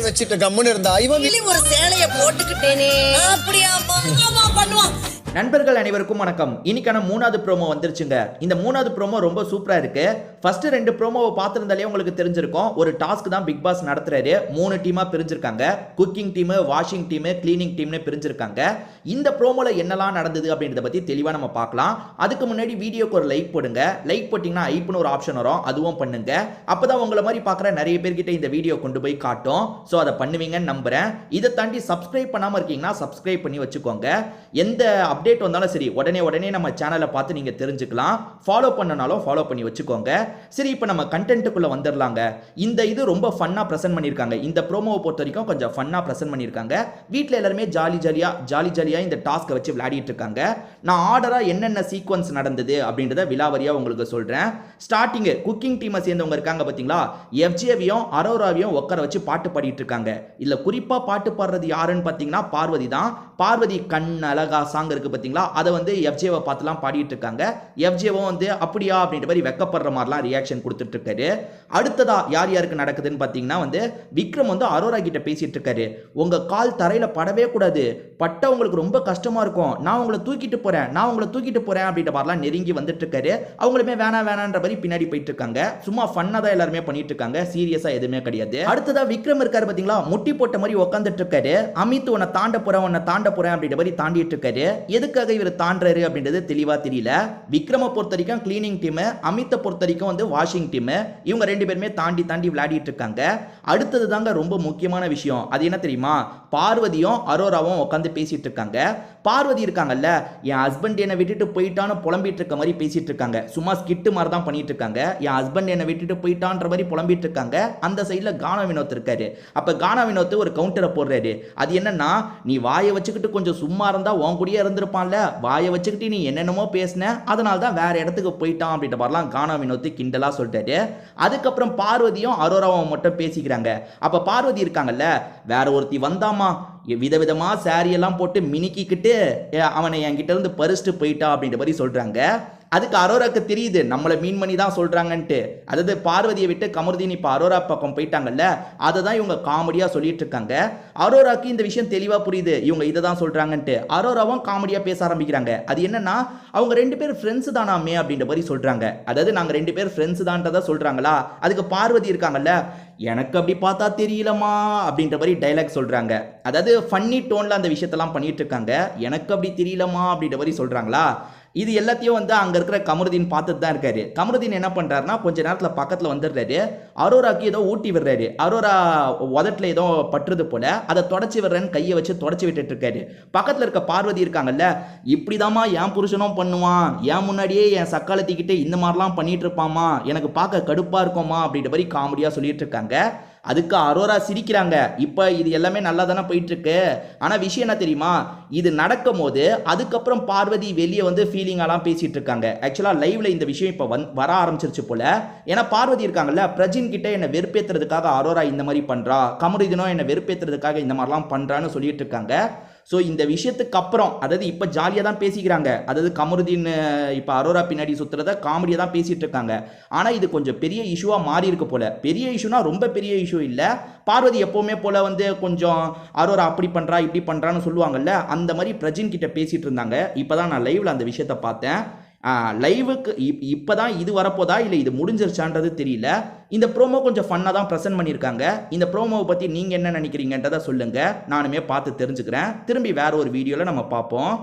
வச்சுட்டு கம்முன்னு இருந்தா இவன் ஒரு சேலைய போட்டுக்கிட்டேனே அப்படியா பண்ணுவான். நண்பர்கள் அனைவருக்கும் வணக்கம். இன்னைக்கான 3வது ப்ரோமோ வந்துருச்சுங்க. இந்த 3வது ப்ரோமோ ரொம்ப சூப்பரா இருக்கு. ஃபர்ஸ்ட் 2 ப்ரோமோவை பார்த்திருந்தாலே உங்களுக்கு தெரிஞ்சிருக்கும். ஒரு டாஸ்க் தான் பிக் பாஸ் நடத்துறாரு. 3 டீமா பிரிஞ்சிருக்காங்க. Cooking team, washing team, cleaning டீம்னு பிரிஞ்சிருக்காங்க. இந்த ப்ரோமோல என்னலாம் நடந்தது அப்படின்றத பத்தி தெளிவா நம்ம பார்க்கலாம். அதுக்கு முன்னாடி வீடியோக்கு ஒரு லைக் போடுங்க. லைக் போட்டீங்கன்னா ஐப்னு ஒரு ஆப்ஷன் வரும், அதுவும் பண்ணுங்க. அப்பதான் உங்களை மாதிரி பார்க்குற நிறைய பேர்கிட்ட இந்த வீடியோ கொண்டு போய் காட்டும். ஸோ அதை பண்ணுவீங்கன்னு நம்புறேன். இதை தாண்டி சப்ஸ்கிரைப் பண்ணாம இருக்கீங்கன்னா சப்ஸ்கிரைப் பண்ணி வச்சுக்கோங்க. எந்த அப்டேட் வந்தாலும் சரி உடனே நம்ம சேனலை பார்த்து நீங்க தெரிஞ்சுக்கலாம். ஃபாலோ பண்ணனாலும் ஃபாலோ பண்ணி வச்சுக்கோங்க. சரி, இப்போ நம்ம கண்டென்ட்டுக்குள்ள வந்துடலாங்க. இந்த இது ரொம்ப ஃபன்னா பிரசன்ட் பண்ணியிருக்காங்க. இந்த ப்ரோமோவை பொறுத்த வரைக்கும் கொஞ்சம் ஃபன்னா பிரசன்ட் பண்ணியிருக்காங்க. வீட்டில் எல்லாருமே ஜாலியா இந்த டாஸ்க்கை வச்சு விளையாடிட்டு இருக்காங்க. நான் ஆர்டரா என்னென்ன சீக்வன்ஸ் நடந்தது அப்படின்றத விலாவரியா உங்களுக்கு சொல்றேன். ஸ்டார்டிங் குக்கிங் டீமை சேர்ந்தவங்க இருக்காங்க பாத்தீங்களா, எஃப்ஜேவியும் அரோராவையும் உட்கார வச்சு பாட்டு பாடிட்டு இருக்காங்க. இல்ல குறிப்பா பாட்டு பாடுறது யாருன்னு பாத்தீங்கன்னா பார்வதி தான். பார்வதி கண் அழகா சாங் இருக்கு பாத்தீங்களா, அதை வந்து எஃப்ஜேவை பார்த்துலாம் பாடிட்டு இருக்காங்க. எஃப்ஜேவும் வந்து அப்படியா அப்படின்ற மாதிரி வெக்கப்படுற மாதிரிலாம் ரியாக்ஷன் கொடுத்துட்டு இருக்காரு. அடுத்ததா யார் யாருக்கு நடக்குதுன்னு பாத்தீங்கன்னா வந்து விக்ரம் வந்து அரோரா கிட்ட பேசிட்டு இருக்காரு. உங்க கால் தரையில படவே கூடாது, பட்ட உங்களுக்கு ரொம்ப கஷ்டமா இருக்கும், நான் உங்களை தூக்கிட்டு போறேன் அப்படின்ற மாதிரிலாம் நெருங்கி வந்துட்டு இருக்காரு. அவங்களுமே வேணான்ற மாதிரி பின்னாடி போயிட்டு இருக்காங்க. சும்மா ஃபன்னா தான் எல்லாருமே பண்ணிட்டு இருக்காங்க, சீரியஸா எதுவுமே கிடையாது. அடுத்ததா விக்ரம் இருக்காரு பாத்தீங்களா, முட்டி போட்ட மாதிரி உட்காந்துட்டு இருக்காரு. அமித் உன்னை தாண்ட போறேன் அப்படின்ற மாதிரி தாண்டிட்டு இருக்காரு. எதுக்காக இவர் தாண்டாரு அப்படின்றது தெளிவா தெரியல. விக்ரம பொறுத்த வரைக்கும் கிளீனிங் டீம், அமித்தை பொறுத்த வரைக்கும் வந்து வாஷிங் டீம், இவங்க 2 பேருமே தாண்டி விளையாடிட்டு இருக்காங்க. அடுத்தது தாங்க ரொம்ப முக்கியமான விஷயம். அது என்ன தெரியுமா, பார்வதியும் அரோராவும் உட்காந்து பேசிட்டு இருக்காங்க. பார்வதி இருக்காங்கல்ல, என் ஹஸ்பண்ட் என்னை விட்டுட்டு போயிட்டான்னு புலம்பிட்டு இருக்க மாதிரி பேசிட்டு இருக்காங்க. சும்மா ஸ்கிட்டு மாதிரி தான் பண்ணிட்டு இருக்காங்க. என் ஹஸ்பண்ட் என்னை விட்டுட்டு போயிட்டான்ற மாதிரி புலம்பிட்டு இருக்காங்க. அந்த சைட்ல கானா வினோத் இருக்காரு. அப்ப கானா வினோத் ஒரு கவுண்டரை போடுறாரு. அது என்னன்னா, நீ வாயை வச்சுக்கிட்டு கொஞ்சம் சும்மா இருந்தா உன் கூடயே இருந்திருப்பான்ல, வாயை வச்சுக்கிட்டு நீ என்னென்னமோ பேசின, அதனால தான் வேற இடத்துக்கு போயிட்டான் அப்படின்ற மாதிரிலாம் கானா வினோத் கிண்டலா சொல்லிட்டாரு. அதுக்கப்புறம் பார்வதியும் அரோராவும் மட்டும் பேசிக்கிறாங்க. அப்ப பார்வதி இருக்காங்கல்ல, வேற ஒருத்தி வந்தாமா, விதவிதமா சாரி எல்லாம் போட்டு மினிக்கிட்டு அவனை என்கிட்ட இருந்து பறிச்சுட்டு போயிட்டா அப்படின்ற மாதிரி சொல்றாங்க. அதுக்கு அரோராக்கு தெரியுது நம்மளை மீன் பண்ணி தான் சொல்றாங்கன்ட்டு. அதாவது பார்வதியை விட்டு கமருதீன் இப்ப அரோரா பக்கம் போயிட்டாங்கல்ல, அதை தான் இவங்க காமெடியா சொல்லிட்டு இருக்காங்க. அரோராக்கு இந்த விஷயம் தெளிவா புரியுது, இவங்க இதை தான் சொல்றாங்கன்ட்டு. அரோராவும் காமெடியா பேச ஆரம்பிக்கிறாங்க. அது என்னன்னா, அவங்க 2 பேர் ஃப்ரெண்ட்ஸ் தானாமே அப்படின்ற மாதிரி சொல்றாங்க. அதாவது நாங்க 2 பேர் ஃப்ரெண்ட்ஸ் தான்றதா சொல்றாங்களா. அதுக்கு பார்வதி இருக்காங்கல்ல, எனக்கு அப்படி பார்த்தா தெரியலமா அப்படின்ற மாதிரி டைலாக் சொல்றாங்க. அதாவது ஃபன்னி டோன்ல அந்த விஷயத்தெல்லாம் பண்ணிட்டு இருக்காங்க. எனக்கு அப்படி தெரியலமா அப்படின்ற மாதிரி சொல்றாங்களா. இது எல்லாத்தையும் வந்து அங்க இருக்கிற கமருதீன் பார்த்துட்டு தான் இருக்காரு. கமருதீன் என்ன பண்றாருன்னா, கொஞ்ச நேரத்துல பக்கத்துல வந்துடுறாரு. அரோராக்கு ஏதோ ஊட்டி விடுறாரு. அரோரா உதட்டுல ஏதோ பற்றுறது போல, அதை தொடச்சி விடுறேன்னு கையை வச்சு தொடச்சி விட்டுட்டு இருக்காரு. பக்கத்துல இருக்க பார்வதி இருக்காங்கல்ல, இப்படிதாமா என் புருஷனும் பண்ணுவான், என் முன்னாடியே என் சக்காலத்திக்கிட்டு இந்த மாதிரிலாம் பண்ணிட்டு இருப்பாமா, எனக்கு பார்க்க கடுப்பா இருக்குமா அப்படின்ற மாதிரி காமெடியா சொல்லிட்டு இருக்காங்க. அதுக்கு அரோரா சிரிக்கிறாங்க. இப்ப இது எல்லாமே நல்லா தானே போயிட்டு இருக்கு. ஆனா விஷயம் என்ன தெரியுமா, இது நடக்கும் போது அதுக்கப்புறம் பார்வதி வெளியே வந்து ஃபீலிங்காலாம் பேசிட்டு இருக்காங்க. ஆக்சுவலா லைவ்ல இந்த விஷயம் இப்ப வர ஆரம்பிச்சிருச்சு போல. ஏன்னா பார்வதி இருக்காங்கல்ல, பிரஜின் கிட்ட என்ன வெறுப்பேத்துறதுக்காக அரோரா இந்த மாதிரி பண்றா, கமருதீனும் என்ன வெறுப்பேத்துறதுக்காக இந்த மாதிரிலாம் பண்றான்னு சொல்லிட்டு இருக்காங்க. ஸோ இந்த விஷயத்துக்கு அப்புறம், அதாவது இப்போ ஜாலியாக தான் பேசிக்கிறாங்க. அதாவது கமருதீன் இப்போ அரோரா பின்னாடி சுற்றுறத காமெடியாக தான் பேசிகிட்டு இருக்காங்க. ஆனால் இது கொஞ்சம் பெரிய இஷ்யூவாக மாறி இருக்கு போல. பெரிய இஷ்யூனா ரொம்ப பெரிய இஷ்யூ இல்லை. பார்வதி எப்போவுமே போல வந்து கொஞ்சம் அரோரா அப்படி பண்ணுறா இப்படி பண்ணுறான்னு சொல்லுவாங்கல்ல, அந்த மாதிரி பிரஜின் கிட்ட பேசிகிட்டு இருந்தாங்க. இப்போ தான் நான் லைவில் அந்த விஷயத்தை பார்த்தேன். லைவுக்கு இப்போ தான் இது வரப்போதா இல்லை இது முடிஞ்சிருச்சான்றது தெரியல. இந்த ப்ரோமோ கொஞ்சம் ஃபன்னாக தான் ப்ரெசென்ட் பண்ணியிருக்காங்க. இந்த ப்ரோமோவை பற்றி நீங்கள் என்ன நினைக்கிறீங்கன்றதை சொல்லுங்கள், நானுமே பார்த்து தெரிஞ்சுக்கிறேன். திரும்பி வேற ஒரு வீடியோவில் நம்ம பார்ப்போம்.